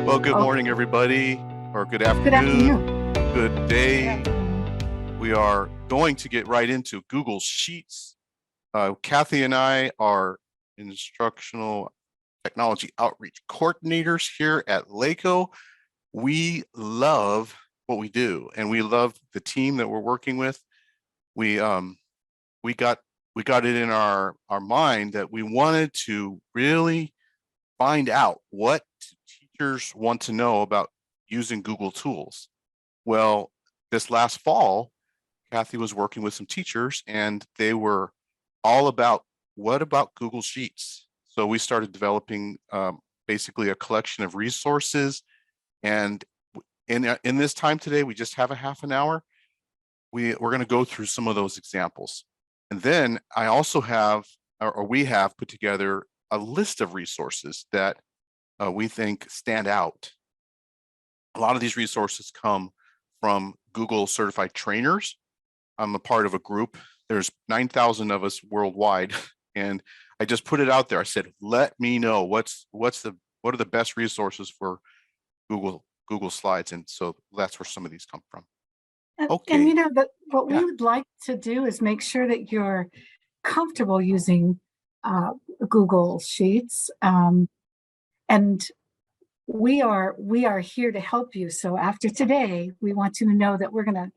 Well, good Oh, morning, everybody, or good good afternoon, afternoon. good day. We are going to get right into Google Sheets. Kathy and I are instructional technology outreach coordinators here at LACOE. We love what we do, and we love the team that we're working with. We got it in our mind that we wanted to really find out what teachers want to know about using Google tools. Well, this last fall, Kathy was working with some teachers and they were all about, what about Google Sheets? So we started developing basically a collection of resources. And in this time today, we just have a half an hour. We're going to go through some of those examples. And then I also have, or we have put together a list of resources that we think stand out. A lot of these resources come from Google certified trainers. I'm a part of a group. There's 9,000 of us worldwide. And I just put it out there. I said, let me know what are the best resources for Google Slides. And so that's where some of these come from. Okay. And you know that what Yeah. we would like to do is make sure that you're comfortable using Google Sheets, and we are here to help you. So after today, we want you to know that we're going to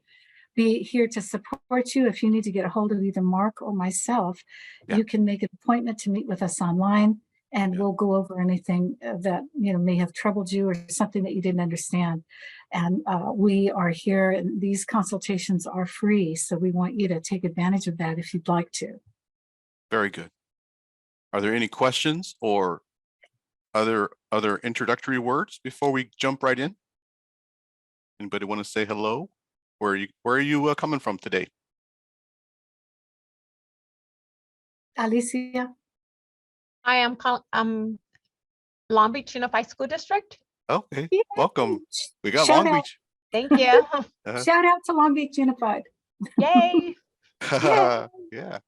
be here to support you. If you need to get a hold of either Mark or myself, you can make an appointment to meet with us online, and we'll go over anything that may have troubled you or something that you didn't understand. And we are here, and these consultations are free, so we want you to take advantage of that if you'd like to. Very good. Are there any questions or other introductory words before we jump right in? Anybody want to say hello? Where are you coming from today? Alicia? I am Long Beach Unified School District. Okay, Yay! welcome. We got Shout Long out. Beach. Thank you. Shout out to Long Beach Unified. Yay. Yeah.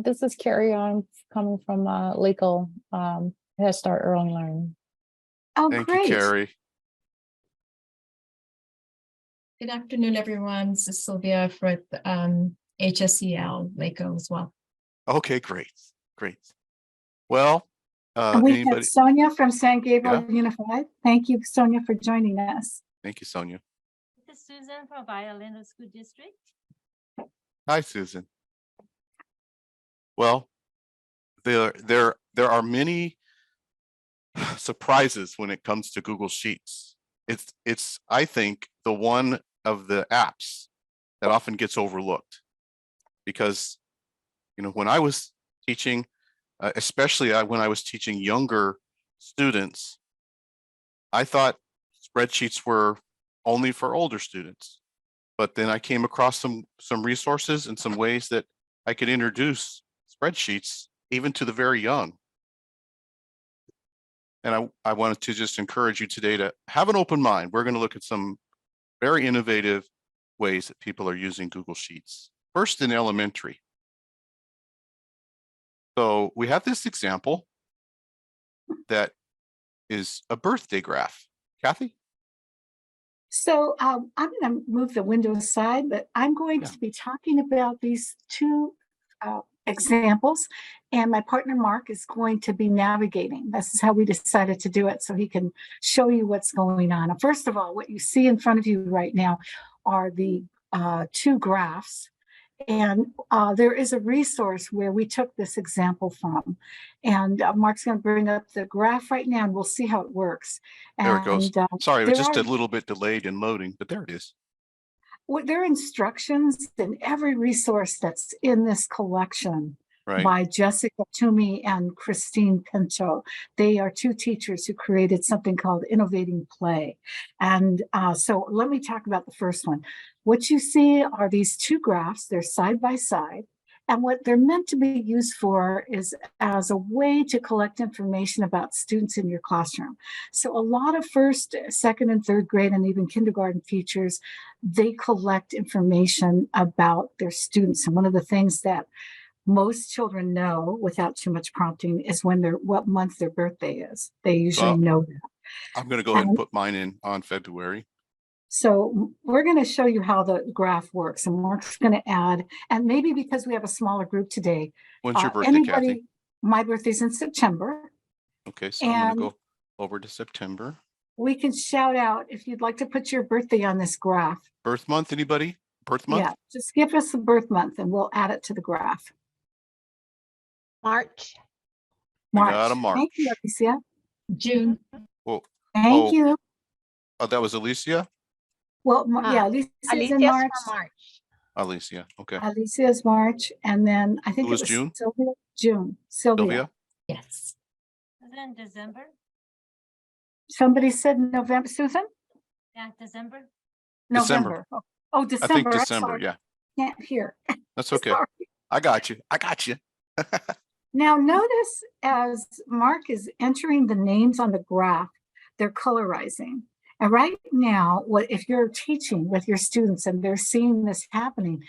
This is Carrie. I'm coming from LACOE, Head Start Early Learn. Oh, Thank great. you, Carrie. Good afternoon, everyone. This is Sylvia for HSEL LACOE as well. Okay, great. Well, And we anybody? have Sonia from San Gabriel Unified. Thank you, Sonia, for joining us. Thank you, Sonia. This is Susan from Violeta School District. Hi, Susan. Well, there are many surprises when it comes to Google Sheets. It's I think the one of the apps that often gets overlooked, because when I was teaching, especially when I was teaching younger students, I thought spreadsheets were only for older students. But then I came across some resources and some ways that I could introduce spreadsheets even to the very young. And I wanted to just encourage you today to have an open mind. We're going to look at some very innovative ways that people are using Google Sheets. First, in elementary. So we have this example that is a birthday graph. Kathy? So I'm going to move the window aside, but I'm going to be talking about these two examples, and my partner Mark is going to be navigating. This is how we decided to do it, so he can show you what's going on. First of all, what you see in front of you right now are the two graphs. And there is a resource where we took this example from. And Mark's going to bring up the graph right now, and we'll see how it works. There it goes. Sorry, it was just a little bit delayed in loading, but there it is. Well, there are instructions in every resource that's in this collection by Jessica Toomey and Christine Pinto. They are two teachers who created something called Innovating Play. And so let me talk about the first one. What you see are these two graphs. They're side by side. And what they're meant to be used for is as a way to collect information about students in your classroom. So a lot of first, second, and third grade, and even kindergarten teachers, they collect information about their students. And one of the things that most children know without too much prompting is what month their birthday is. They usually Well, know that. I'm gonna go ahead and And put mine in on February. so we're going to show you how the graph works, and Mark's going to add, and maybe because we have a smaller group today, When's your birthday, Kathy? my birthday's in September, Okay, so I'm gonna and go over to September. we can shout out if you'd like to put your birthday on this graph. Birth month, anybody? Birth month? Yeah, just give us the birth month and we'll add it to the graph. March. We got a Thank you, March. Alicia. June. Well, Thank Oh. you. oh, that was Alicia? Well, yeah, Alicia's Alicia's in for March. March. Alicia, okay. Alicia's March, and then I think Who it was was June? Sylvia. June. Sylvia. Sylvia? Yes. Susan, December? Somebody said November. Susan? Yeah, December. December. November. Oh, I December. think I'm December, sorry. yeah. Can't hear. That's okay. Sorry. I got you. I got you. Now notice as Mark is entering the names on the graph, they're colorizing. And right now, if you're teaching with your students and they're seeing this happening,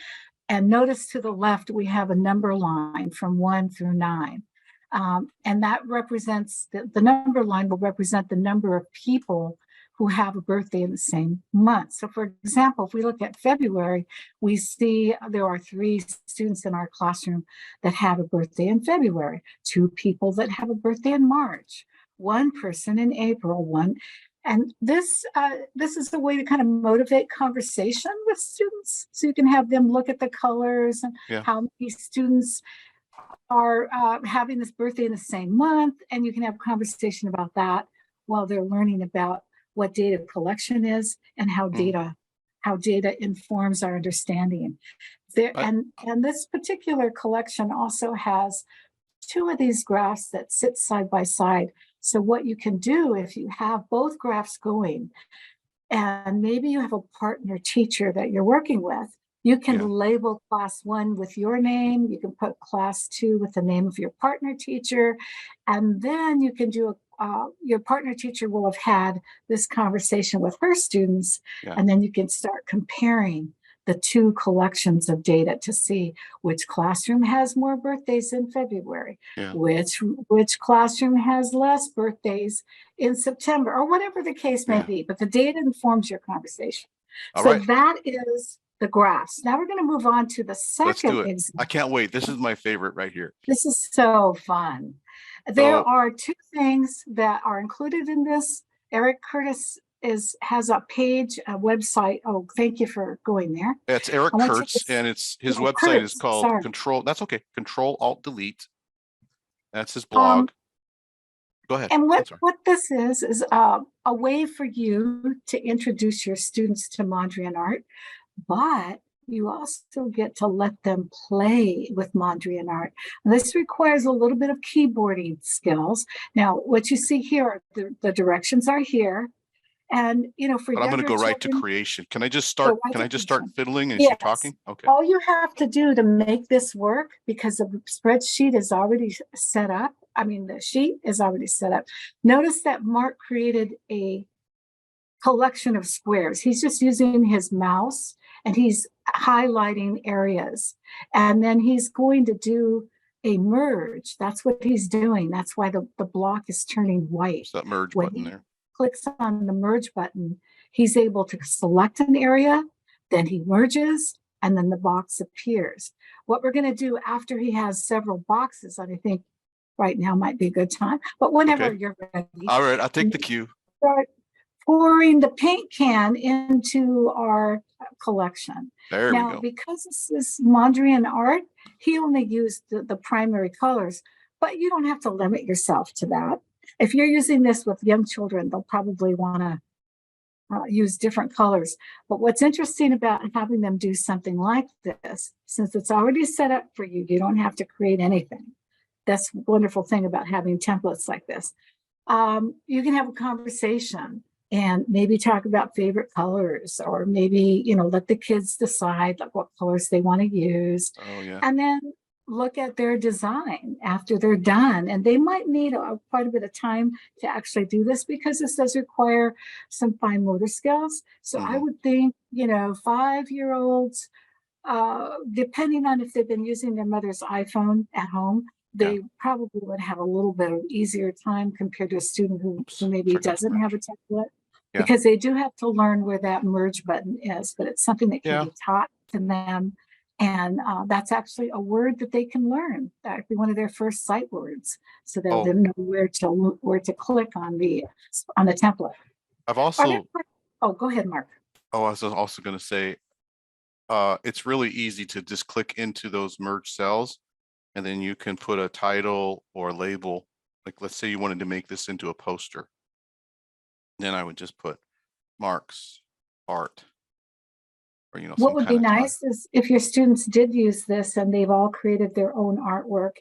and notice to the left, we have a number line from 1 through 9. And that represents, the number line will represent the number of people who have a birthday in the same month. So for example, if we look at February, we see there are 3 students in our classroom that have a birthday in February, 2 people that have a birthday in March, 1 person in April, and this is a way to kind of motivate conversation with students. So you can have them look at the colors and how many students are having this birthday in the same month, and you can have a conversation about that while they're learning about what data collection is and how data informs our understanding. And this particular collection also has 2 of these graphs that sit side by side. So what you can do if you have both graphs going, and maybe you have a partner teacher that you're working with, you can label class 1 with your name, you can put class 2 with the name of your partner teacher, and then you can do your partner teacher will have had this conversation with her students, and then you can start comparing the 2 collections of data to see which classroom has more birthdays in February, which classroom has less birthdays in September, or whatever the case may be. But the data informs your conversation. That is the graphs. Now we're going to move on to the second example. I can't wait. This is my favorite right here. This is so fun. There are 2 things that are included in this. Eric Curtis has a page, a website. Oh, thank you for going there. It's Eric Kurtz, and his website is called Control. That's okay. Control Alt Delete. That's his blog. Go ahead. And what this is a way for you to introduce your students to Mondrian art, but you also get to let them play with Mondrian art. And this requires a little bit of keyboarding skills. Now, what you see here, the directions are here. And, for But I'm going to go right to creation. Can I just start? Can I just start fiddling and she's talking? Okay. All you have to do to make this work, because the spreadsheet is already set up. I mean, the sheet is already set up. Notice that Mark created a collection of squares. He's just using his mouse and he's highlighting areas. And then he's going to do a merge. That's what he's doing. That's why the block is turning white. That merge button there. Clicks on the merge button, he's able to select an area, then he merges, and then the box appears. What we're going to do after he has several boxes, and I think right now might be a good time, but whenever you're ready. All right, I'll take the cue. Start pouring the paint can into our collection. There we now, go. because this is Mondrian art, he only used the primary colors, but you don't have to limit yourself to that. If you're using this with young children, they'll probably want to use different colors. But what's interesting about having them do something like this, since it's already set up for you, you don't have to create anything. That's the wonderful thing about having templates like this. You can have a conversation and maybe talk about favorite colors, or maybe, let the kids decide like what colors they want to use. Oh, yeah. And then look at their design after they're done. And they might need quite a bit of time to actually do this, because this does require some fine motor skills. So I would think, 5-year-olds depending on if they've been using their mother's iPhone at home, they probably would have a little bit of easier time compared to a student who maybe forgot to doesn't have a tablet. Yeah. Because they do have to learn where that merge button is, but it's something that can be taught to them. And that's actually a word that they can learn. That would be one of their first sight words. So they'll then know where to click on the template. I've also, oh, go ahead, Mark. I was also going to say, it's really easy to just click into those merge cells, and then you can put a title or a label. Like, let's say you wanted to make this into a poster. Then I would just put Mark's art. Or, you know, What would be nice is if your students did use this and they've all created their own artwork,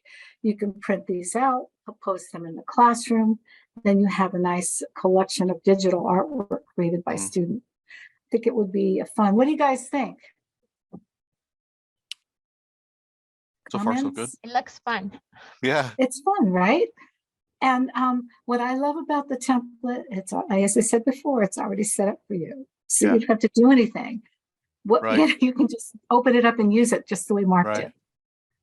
you can print these out, post them in the classroom. Then you have a nice collection of digital artwork created by students. I think it would be fun. What do you guys think? So far, so good. It looks fun. Yeah. It's fun, right? And what I love about the template, it's, as I said before, it's already set up for you. So you don't have to do anything. You can just open it up and use it just the way Mark did.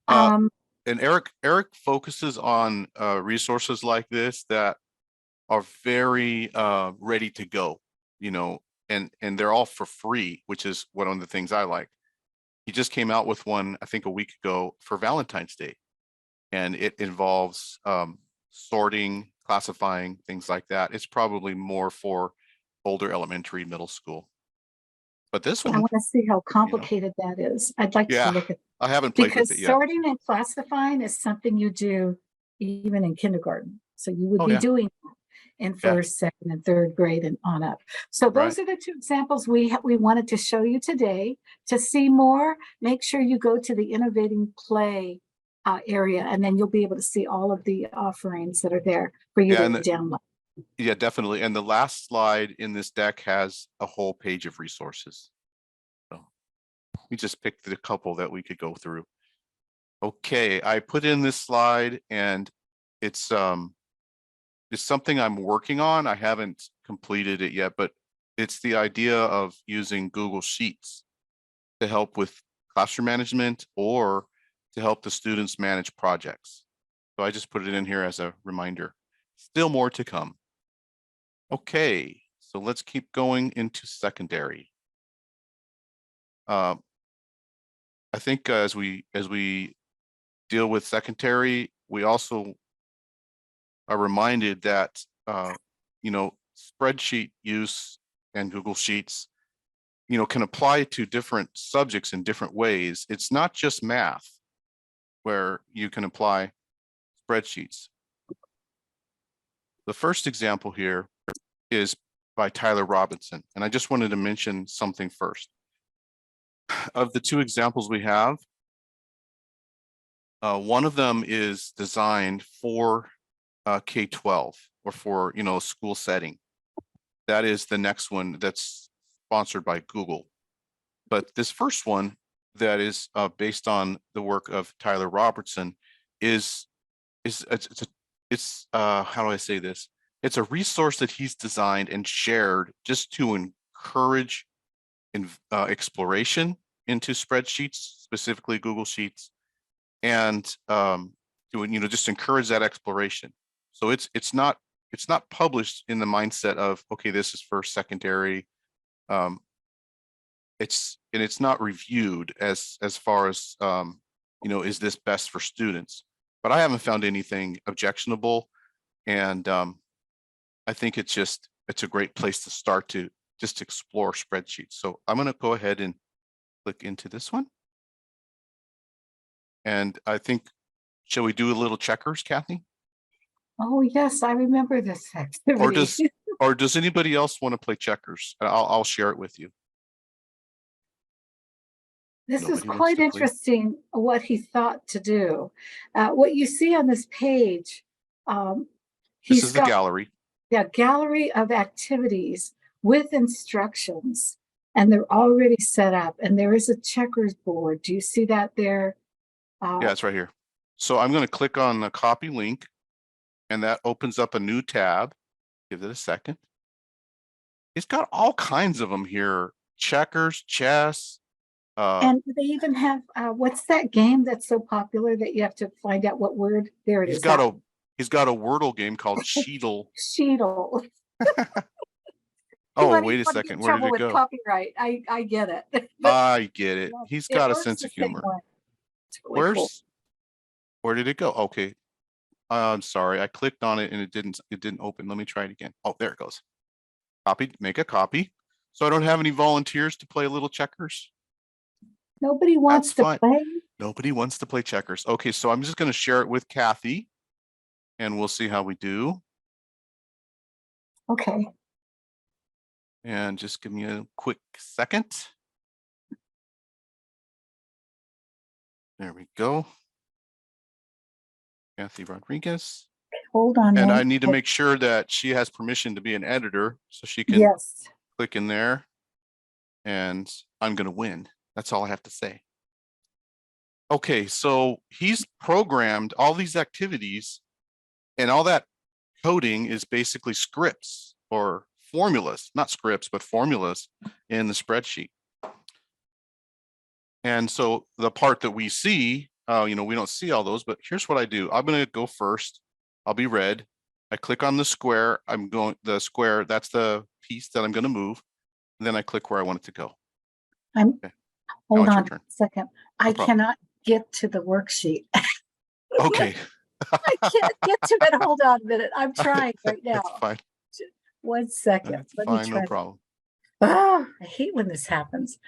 And Eric focuses on resources like this that are very ready to go, you know, and they're all for free, which is one of the things I like. He just came out with one, I think, a week ago for Valentine's Day, and it involves sorting, classifying, things like that. It's probably more for older elementary, middle school. But this one, I want to see how complicated that is. I'd like to look at. I haven't played with it yet. Because sorting and classifying is something you do even in kindergarten. So you would be doing that in first, second, and third grade and on up. So those are the two examples we wanted to show you today. To see more, make sure you go to the Innovating Play area, and then you'll be able to see all of the offerings that are there for you to download. Yeah, definitely. And the last slide in this deck has a whole page of resources. So we just picked a couple that we could go through. Okay, I put in this slide, and it's something I'm working on. I haven't completed it yet, but it's the idea of using Google Sheets to help with classroom management or to help the students manage projects. So I just put it in here as a reminder. Still more to come. Okay, so let's keep going into secondary. I think as we deal with secondary, we also are reminded that you know, spreadsheet use and Google Sheets, you know, can apply to different subjects in different ways. It's not just math where you can apply spreadsheets. The first example here is by Tyler Robinson, and I just wanted to mention something first. Of the two examples we have, one of them is designed for K-12 or for, you know, a school setting. That is the next one that's sponsored by Google. But this first one that is based on the work of Tyler Robertson is how do I say this? It's a resource that he's designed and shared just to encourage exploration into spreadsheets, specifically Google Sheets, and to, you know, just encourage that exploration. So it's not published in the mindset of, okay, this is for secondary. It's not reviewed as far as you know, is this best for students? But I haven't found anything objectionable, and I think it's a great place to start to just explore spreadsheets. So I'm going to go ahead and click into this one. And I think, shall we do a little checkers, Kathy? Oh, yes, I remember this activity. Or does anybody else want to play checkers? I'll share it with you. This is quite interesting what he thought to do. What you see on this page, this is the gallery. Yeah, gallery of activities with instructions, and they're already set up, and there is a checkers board. Do you see that there? Yeah, it's right here. So I'm going to click on the copy link, and that opens up a new tab. Give it a second. It's got all kinds of them here: checkers, chess, And they even have, what's that game that's so popular that you have to find out what word? There it he's is. got that a he's got a Wordle game called Sheetle. Sheetle. Oh, But wait a he's gonna get second. in Where did trouble it with go? copyright. I get it. But I get it. yeah, He's it got a works sense the of same humor. way. It's really cool. Where did it go? Okay. I'm sorry. I clicked on it and it didn't open. Let me try it again. Oh, there it goes. Copy, make a copy. So I don't have any volunteers to play a little checkers. Nobody wants That's to fine. play. Nobody wants to play checkers. Okay, so I'm just going to share it with Kathy and we'll see how we do. Okay. And just give me a quick second. There we go. Kathy Rodriguez. Hold on. And one I need to sec. make sure that she has permission to be an editor so she can Yes. click in there and I'm going to win. That's all I have to say. Okay, so he's programmed all these activities and all that coding is basically scripts or formulas, not scripts, but formulas in the spreadsheet. And so the part that we see, we don't see all those, but here's what I do. I'm going to go first. I'll be red. I click on the square. The square, that's the piece that I'm going to move. And then I click where I want it to go. I'm, Okay. hold it's your on a turn. second. I problem. cannot get to the worksheet. Okay. I can't get to it. Hold on a minute. I'm trying right now. That's fine. 1 second. That's Let me fine. try. No problem. Oh, I hate when this happens.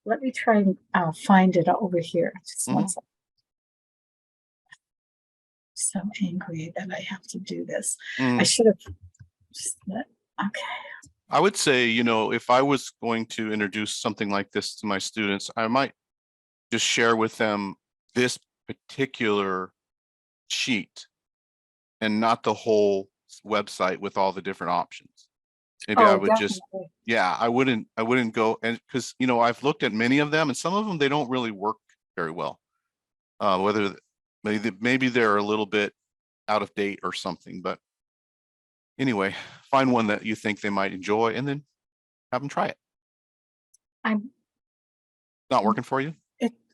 Let me try and find it over here. Just 1 second. So angry that I have to do this. I should have just okay. I would say, if I was going to introduce something like this to my students, I might just share with them this particular sheet and not the whole website with all the different options. Maybe I would just, definitely. I wouldn't go and because, I've looked at many of them and some of them, they don't really work very well. Whether maybe they're a little bit out of date or something, but anyway, find one that you think they might enjoy and then have them try it. I'm Not working for you?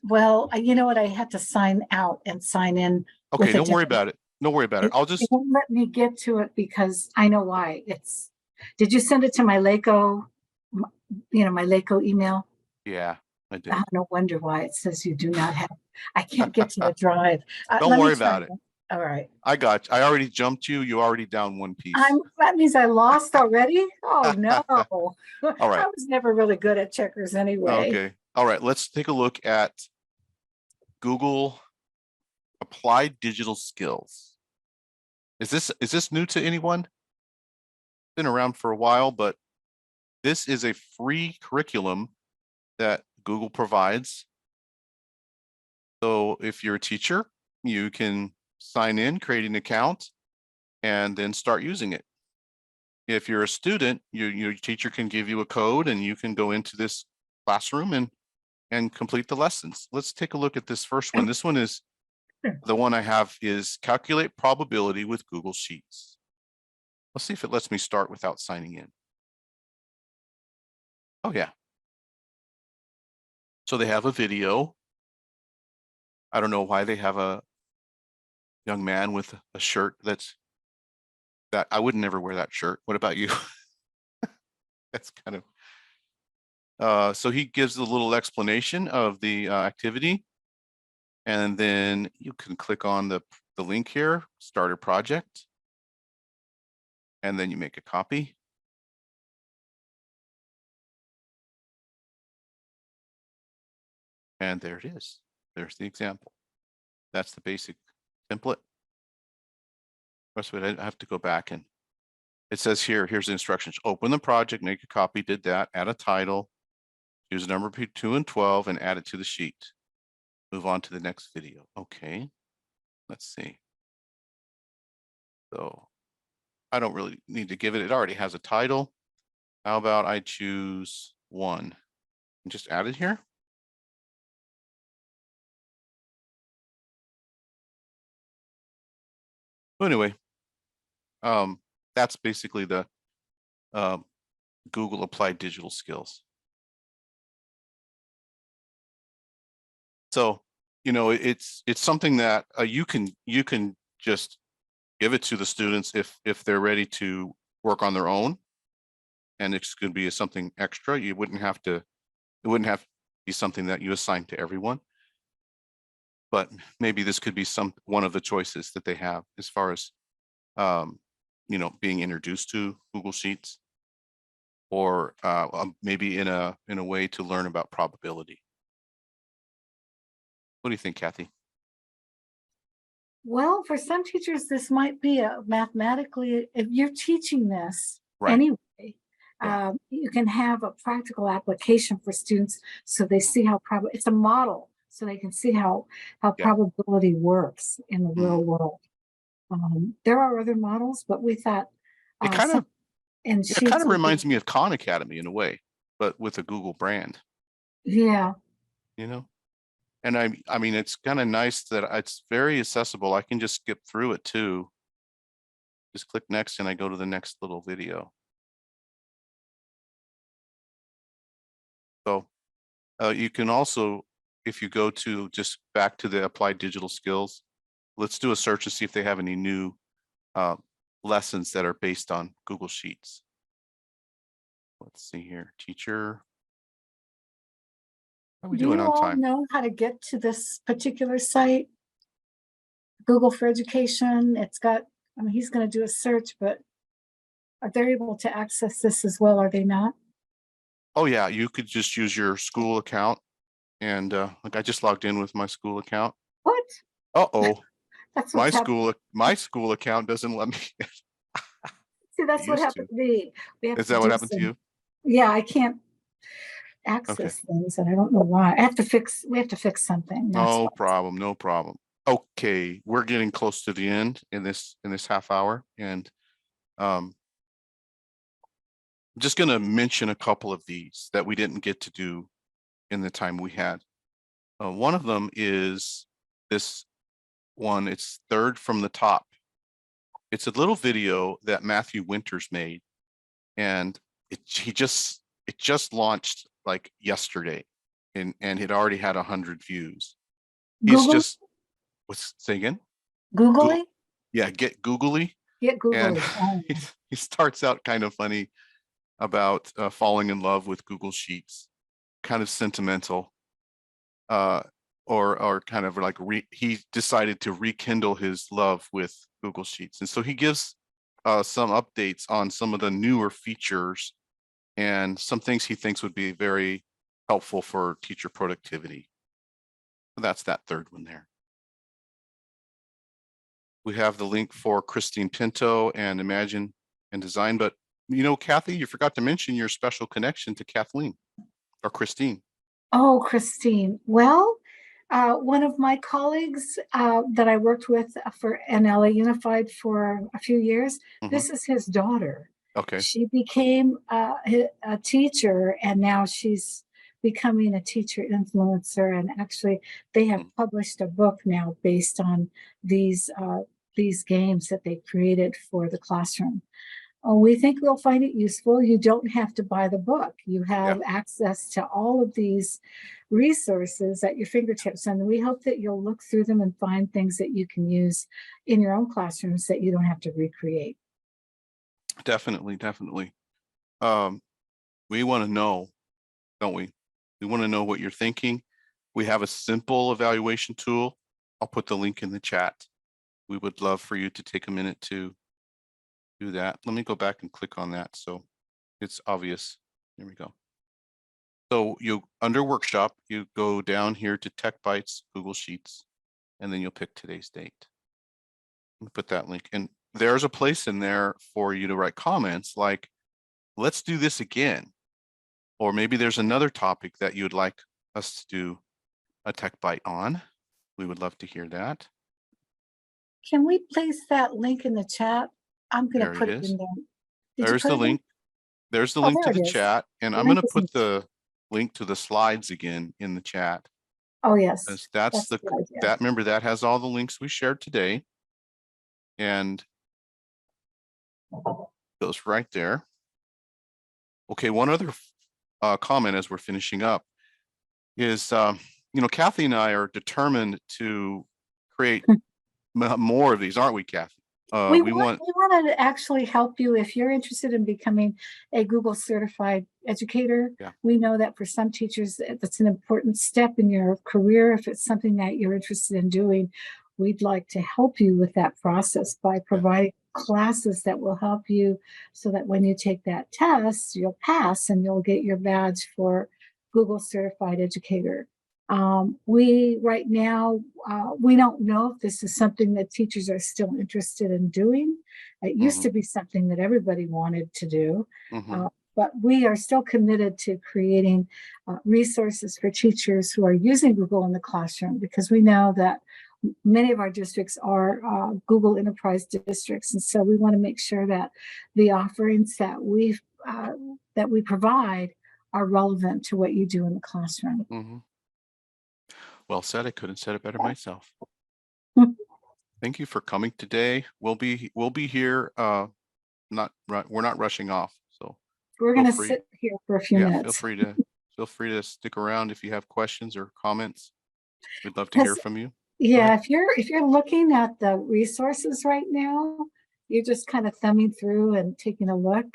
well, you know what? I had to sign out and sign in. Okay, don't worry about it. Don't worry about it. I'll just, It won't let me get to it because I know why. Did you send it to my LACOE, my LACOE email? yeah, I did. No wonder why it says you do not have, I can't get to the drive. Don't Let me worry try about it. All right. I got you. I already jumped you. You already down one piece. That means I lost already? Oh, no. All right. I was never really good at checkers anyway. Okay. All right. Let's take a look at Google Applied Digital Skills. Is this new to anyone? Been around for a while, but this is a free curriculum that Google provides. So if you're a teacher, you can sign in, create an account, and then start using it. If you're a student, your teacher can give you a code and you can go into this classroom and complete the lessons. Let's take a look at this first one. This one is the one I have is calculate probability with Google Sheets. Let's see if it lets me start without signing in. Oh yeah. So they have a video. I don't know why they have a young man with a shirt that I would never wear that shirt. What about you? That's kind of, so he gives a little explanation of the activity. And then you can click on the link here, start a project. And then you make a copy. And there it is. There's the example. That's the basic template. Rest of it, I have to go back and it says here's the instructions. Open the project, make a copy, did that, add a title, use number 2 and 12 and add it to the sheet. Move on to the next video. Okay, let's see. So I don't really need to give it. It already has a title. How about I choose 1 and just add it here? So anyway, that's basically the Google Applied Digital Skills. So, it's something that you can just give it to the students if they're ready to work on their own. And it's going to be something extra. It wouldn't have to be something that you assign to everyone. But maybe this could be one of the choices that they have as far as being introduced to Google Sheets, or maybe in a way to learn about probability. What do you think, Kathy? Well, for some teachers, this might be a mathematically, if you're teaching this Right. anyway, Yeah. you can have a practical application for students so they see how it's a model, so they can see how Yeah. probability works in the real world. There are other models, but we thought It kind of Sheets would be- reminds me of Khan Academy in a way, but with a Google brand. Yeah. And I mean, it's kind of nice that it's very accessible. I can just skip through it too. Just click next and I go to the next little video. So you can also, if you go to just back to the applied digital skills, let's do a search to see if they have any new lessons that are based on Google Sheets. Let's see here, teacher. How are we Do doing you on all time? know how to get to this particular site? Google for Education. It's got, I mean, he's going to do a search, but are they able to access this as well? Are they not? Oh yeah, you could just use your school account. And like I just logged in with my school account. What? Uh-oh, That's my what's happening. school account doesn't let me. See, that's what used happened to. to me. We have Is to that what do happened to some, you? yeah, I can't Okay. access things and I don't know why. We have to fix something. That's No why. problem, no problem. Okay, we're getting close to the end in this half hour, and I'm just going to mention a couple of these that we didn't get to do in the time we had. One of them is this one. It's third from the top. It's a little video that Matthew Winters made, and it just launched like yesterday, and it already had 100 views. He's Google, just say again? Googly? Yeah, get googly. Get And Googly. Oh. he starts out kind of funny about falling in love with Google Sheets, kind of sentimental, or kind of like he decided to rekindle his love with Google Sheets, and so he gives some updates on some of the newer features and some things he thinks would be very helpful for teacher productivity. That's that third one there. We have the link for Christine Pinto and Imagine and Design, but Kathy, you forgot to mention your special connection to Kathleen or Christine. Oh, Christine. Well, one of my colleagues that I worked with for LA Unified for a few years, this is his daughter. Okay. She became a teacher, and now she's becoming a teacher influencer. And actually, they have published a book now based on these games that they created for the classroom. We think we'll find it useful. You don't have to buy the book. You have access to all of these resources at your fingertips. And we hope that you'll look through them and find things that you can use in your own classrooms that you don't have to recreate. Definitely. We want to know, don't we? We want to know what you're thinking. We have a simple evaluation tool. I'll put the link in the chat. We would love for you to take a minute to do that. Let me go back and click on that so it's obvious. There we go. So you under workshop, you go down here to TechBite's Google Sheets, and then you'll pick today's date. Put that link, and there's a place in there for you to write comments like, let's do this again. Or maybe there's another topic that you'd like us to do a TechBite on. We would love to hear that. Can we place that link in the chat? I'm going to put it in there. There's the link. There's the link to the chat, and I'm going to put the link to the slides again in the chat. Oh, yes. That's remember, that has all the links we shared today, and goes right there. Okay, one other comment as we're finishing up is Kathy and I are determined to create more of these, aren't we, Kathy? We want, we want to actually help you if you're interested in becoming a Google certified educator. Yeah. We know that for some teachers, that's an important step in your career. If it's something that you're interested in doing, we'd like to help you with that process by providing classes that will help you so that when you take that test, you'll pass and you'll get your badge for Google certified educator. We right now, we don't know if this is something that teachers are still interested in doing. It used to be something that everybody wanted to do, but we are still committed to creating resources for teachers who are using Google in the classroom, because we know that many of our districts are Google enterprise districts. And so we want to make sure that the offerings that we provide are relevant to what you do in the classroom. Well said. I couldn't said it better myself. Thank you for coming today. We'll be here. We're not rushing off. So We're going to sit here for a few minutes. Feel free to stick around if you have questions or comments. We'd love to hear from you. Yeah, if you're looking at the resources right now, you're just kind of thumbing through and taking a look.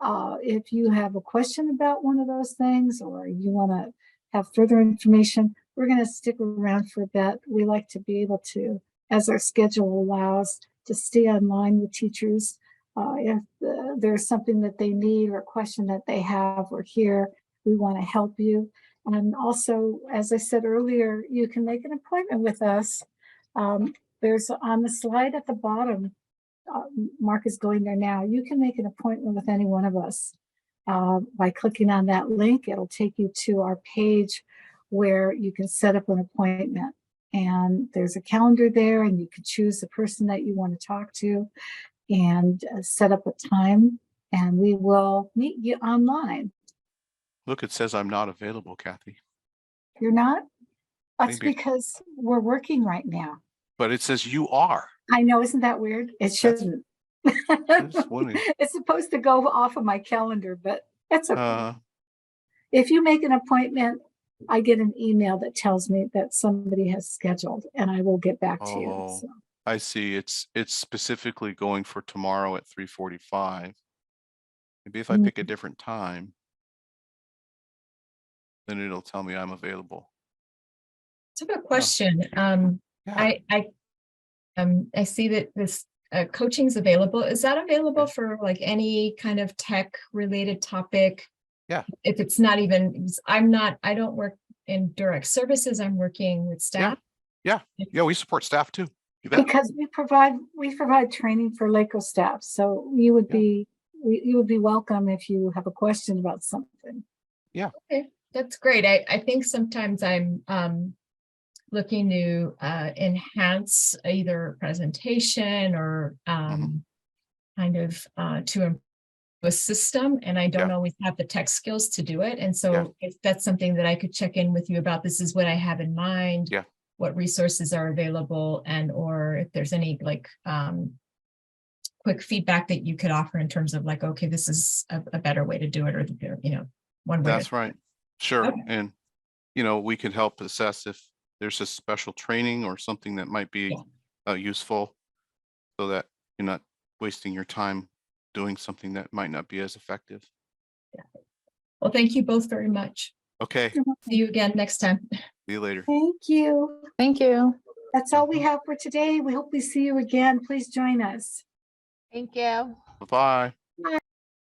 If you have a question about one of those things, or you want to have further information, we're going to stick around for a bit. We like to be able to, as our schedule allows, to stay online with teachers. If there's something that they need or a question that they have, we're here. We want to help you. And also, as I said earlier, you can make an appointment with us. There's on the slide at the bottom, Mark is going there now. You can make an appointment with any one of us by clicking on that link. It'll take you to our page where you can set up an appointment. And there's a calendar there, and you can choose the person that you want to talk to and set up a time, and we will meet you online. Look, it says I'm not available, Kathy. You're not? That's Maybe. because we're working right now. But it says you are. I know, isn't that weird? It shouldn't. It's supposed to go off of my calendar, but it's okay. If you make an appointment, I get an email that tells me that somebody has scheduled, and I will get back to you. So. I see. It's specifically going for tomorrow at 3:45. Maybe if I pick a different time, then it'll tell me I'm available. So I have a question. I see that this coaching is available. Is that available for like any kind of tech related topic? Yeah. If it's not even, I don't work in direct services. I'm working with staff. Yeah. We support staff too. Because we provide training for LACOE staff. So you would be welcome if you have a question about something. Yeah. Okay. That's great. I think sometimes I'm looking to enhance either presentation or kind of to improve a system, and I don't always have the tech skills to do it. And so if that's something that I could check in with you about, this is what I have in mind, what resources are available, and or if there's any like quick feedback that you could offer in terms of like, okay, this is a better way to do it, or one way. That's right. Sure. Okay. And we can help assess if there's a special training or something that might be useful, so that you're not wasting your time doing something that might not be as effective. Well, thank you both very much. Okay. See you again next time. See you later. Thank you. Thank you. That's all we have for today. We hope we see you again. Please join us. Thank you. Bye-bye.